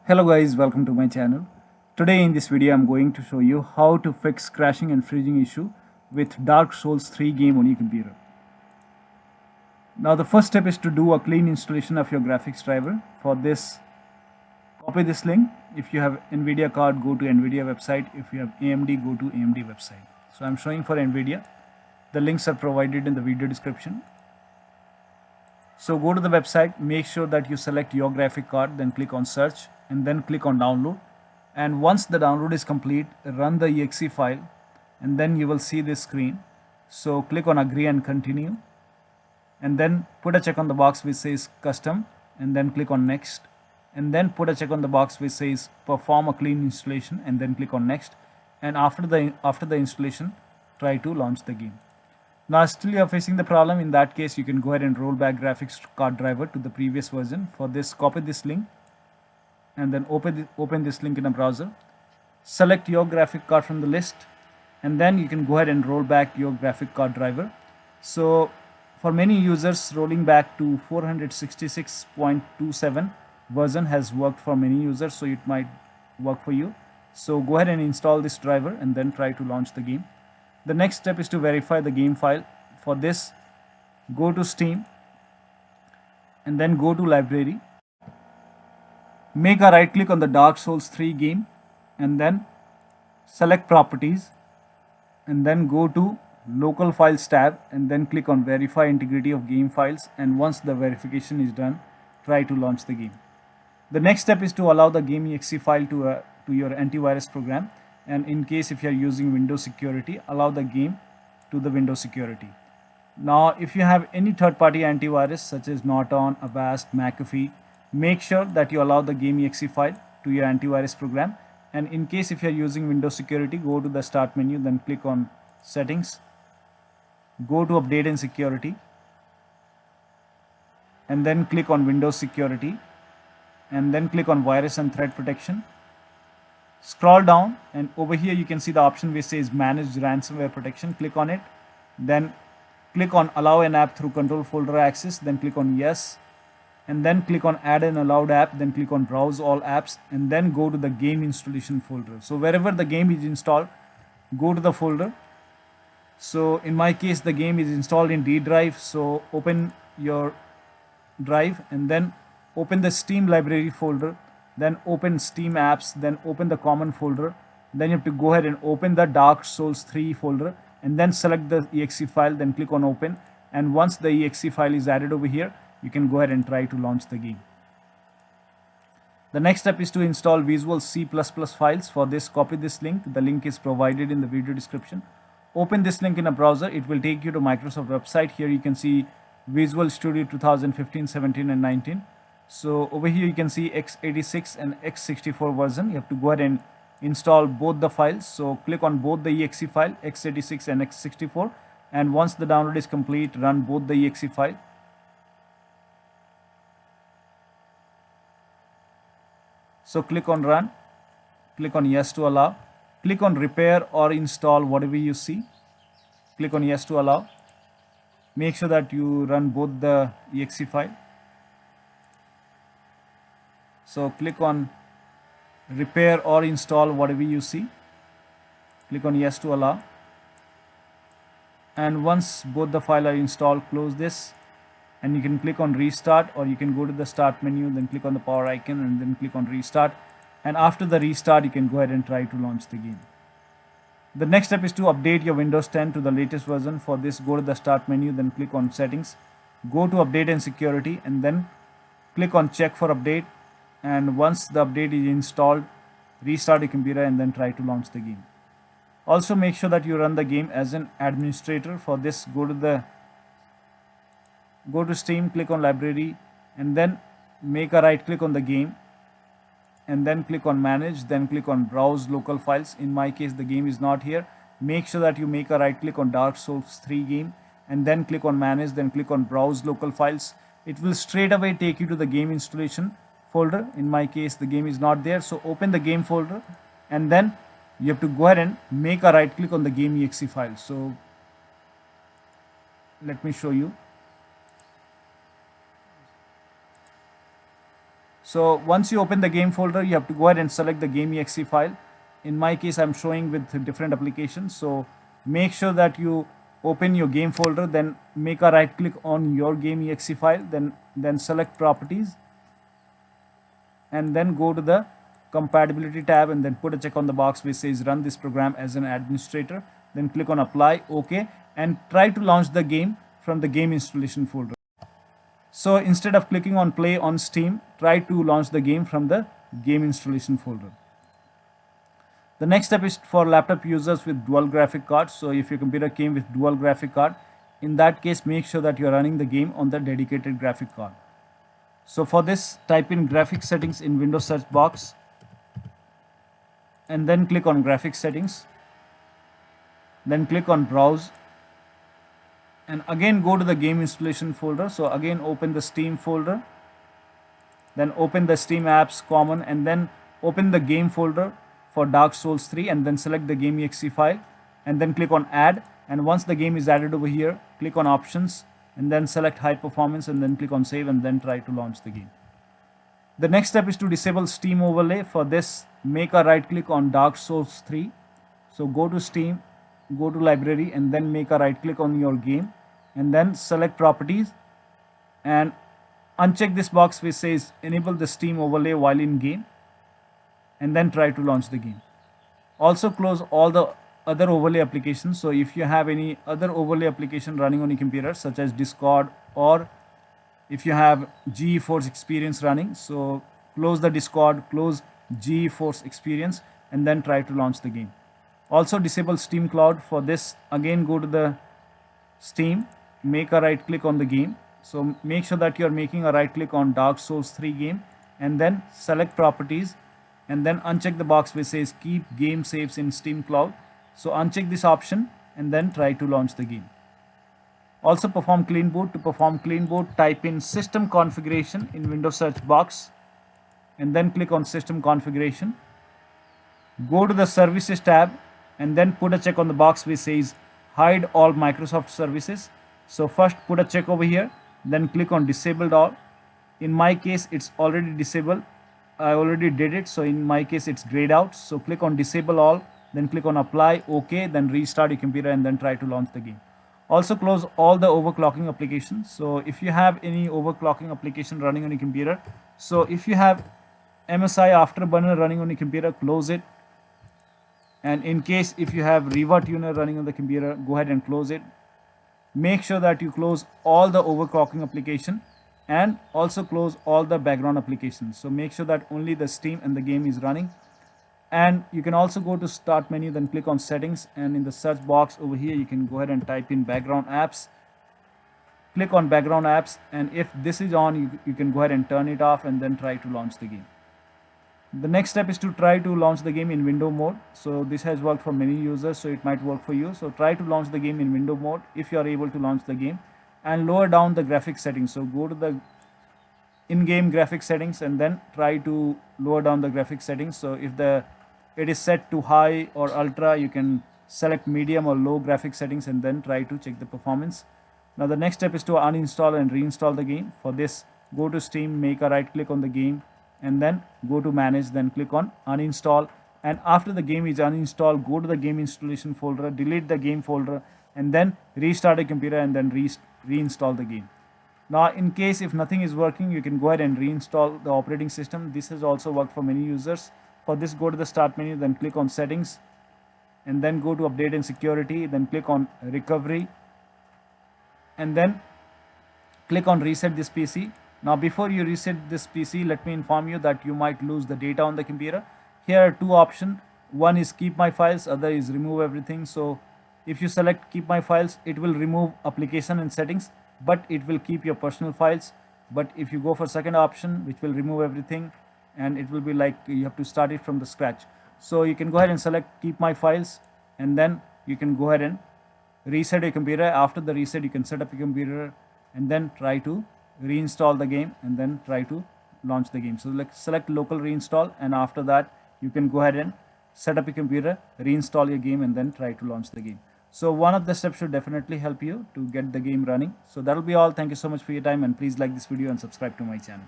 Hello guys, welcome to my channel. Today in this video I'm going to show you how to fix crashing and freezing issue with Dark Souls 3 game on your computer. Now the first step is to do a clean installation of your graphics driver. For this, copy this link. If you have Nvidia card, go to Nvidia website. If you have AMD, go to AMD website. So I'm showing for Nvidia. The links are provided in the video description. So go to the website, make sure that you select your graphic card, then click on search and then click on download. And once the download is complete, run the exe file and then you will see this screen. So click on agree and continue and then put a check on the box which says custom and then click on next and then put a check on the box which says perform a clean installation and then click on next, and after the installation try to launch the game. Now still you are facing the problem. In that case you can go ahead and roll back graphics card driver to the previous version. For this, copy this link and then open this link in a browser. Select your graphic card from the list and then you can go ahead and roll back your graphic card driver. So for many users, rolling back to 466.27 version has worked for many users, so it might work for you. So go ahead and install this driver and then try to launch the game. The next step is to verify the game file. For this, go to Steam and then go to library. Make a right click on the Dark Souls 3 game and then select properties and then go to local files tab and then click on verify integrity of game files, and once the verification is done, try to launch the game. The next step is to allow the game exe file to your antivirus program, and in case if you are using Windows security, allow the game to the Windows security. Now if you have any third-party antivirus such as Norton, Avast, McAfee, make sure that you allow the game exe file to your antivirus program. And in case if you are using Windows security, go to the start menu, then click on settings, go to update and security and then click on Windows security and then click on virus and threat protection. Scroll down and over here you can see the option which says manage ransomware protection. Click on it, then click on allow an app through control folder access, then click on yes and then click on add an allowed app, then click on browse all apps and then go to the game installation folder. So wherever the game is installed, go to the folder. So in my case the game is installed in D drive, so open your drive and then open the Steam library folder, then open Steam apps, then open the common folder, then you have to go ahead and open the Dark Souls 3 folder and then select the exe file, then click on open, and once the exe file is added over here, you can go ahead and try to launch the game. The next step is to install Visual C++ files. For this, copy this link. The link is provided in the video description. Open this link in a browser. It will take you to Microsoft website. Here you can see Visual Studio 2015, 17 and 19. So over here you can see x86 and x64 version. You have to go ahead and install both the files. So click on both the exe file, x86 and x64, and once the download is complete, run both the exe file. So click on run, click on yes to allow, click on repair or install whatever you see, click on yes to allow. Make sure that you run both the exe file. So click on repair or install whatever you see, click on yes to allow, and once both the file are installed, close this and you can click on restart, or you can go to the start menu, then click on the power icon and then click on restart, and after the restart you can go ahead and try to launch the game. The next step is to update your Windows 10 to the latest version. For this, go to the start menu, then click on settings, go to update and security and then click on check for update, and once the update is installed, restart your computer and then try to launch the game. Also make sure that you run the game as an administrator. For this, go to Steam, click on library and then make a right click on the game and then click on manage, then click on browse local files. In my case the game is not here. Make sure that you make a right click on Dark Souls 3 game and then click on manage, then click on browse local files. It will straight away take you to the game installation folder. In my case the game is not there, so open the game folder and then you have to go ahead and make a right click on the game exe file. So let me show you. So once you open the game folder, you have to go ahead and select the game.exe file. In my case, I'm showing with different applications. So make sure that you open your game folder, then make a right click on your game.exe file, then select properties, and then go to the compatibility tab and then put a check on the box which says run this program as an administrator. Then click on apply, OK, and try to launch the game from the game installation folder. So instead of clicking on play on Steam, try to launch the game from the game installation folder. The next step is for laptop users with dual graphic cards. So if your computer came with dual graphic card, in that case, make sure that you're running the game on the dedicated graphic card. So for this, type in graphics settings in Windows search box and then click on graphics settings. Then click on browse and again go to the game installation folder. So again open the Steam folder, then open the Steam apps common, and then open the game folder for Dark Souls 3 and then select the game.exe file and then click on add. And once the game is added over here, click on options and then select high performance and then click on save and then try to launch the game. The next step is to disable Steam overlay. For this, make a right click on Dark Souls 3. So go to Steam, go to library and then make a right click on your game and then select properties and uncheck this box which says enable the Steam overlay while in game and then try to launch the game. Also close all the other overlay applications. So if you have any other overlay application running on your computer such as Discord, or if you have GeForce Experience running, so close the Discord, close GeForce Experience and then try to launch the game. Also disable Steam Cloud. For this, again go to the Steam, make a right click on the game. So make sure that you are making a right click on Dark Souls 3 game and then select properties and then uncheck the box which says keep game saves in Steam Cloud. So uncheck this option and then try to launch the game. Also perform clean boot. To perform clean boot, type in system configuration in Windows search box and then click on system configuration. Go to the services tab and then put a check on the box which says hide all Microsoft services. So first put a check over here, then click on disabled all. In my case, it's already disabled. I already did it. So in my case, it's grayed out. So click on disable all, then click on apply, OK, then restart your computer and then try to launch the game. Also close all the overclocking applications. So if you have any overclocking application running on your computer, so if you have MSI Afterburner running on your computer, close it. And in case if you have Riva Tuner running on the computer, go ahead and close it. Make sure that you close all the overclocking application and also close all the background applications. So make sure that only the Steam and the game is running. And you can also go to start menu, then click on settings, and in the search box over here you can go ahead and type in background apps. Click on background apps, and if this is on, you can go ahead and turn it off and then try to launch the game. The next step is to try to launch the game in window mode. So this has worked for many users, so it might work for you. So try to launch the game in window mode if you are able to launch the game, and lower down the graphics settings. So go to the in-game graphics settings and then try to lower down the graphics settings. So if it is set to high or ultra, you can select medium or low graphics settings and then try to check the performance. Now the next step is to uninstall and reinstall the game. For this, go to Steam, make a right click on the game and then go to manage, then click on uninstall. And after the game is uninstalled, go to the game installation folder, delete the game folder and then restart your computer and then reinstall the game. Now in case if nothing is working, you can go ahead and reinstall the operating system. This has also worked for many users. For this, go to the start menu, then click on settings and then go to update and security, then click on recovery and then click on reset this PC. Now before you reset this PC, let me inform you that you might lose the data on the computer. Here are two options. One is keep my files, other is remove everything. So if you select keep my files, it will remove application and settings, but it will keep your personal files. But if you go for second option, which will remove everything, and it will be like you have to start it from the scratch. So you can go ahead and select keep my files and then you can go ahead and reset your computer. After the reset, you can set up your computer and then try to reinstall the game and then try to launch the game. So select local reinstall, and after that you can go ahead and set up your computer, reinstall your game and then try to launch the game. So one of the steps should definitely help you to get the game running. So that'll be all. Thank you so much for your time, and please like this video and subscribe to my channel.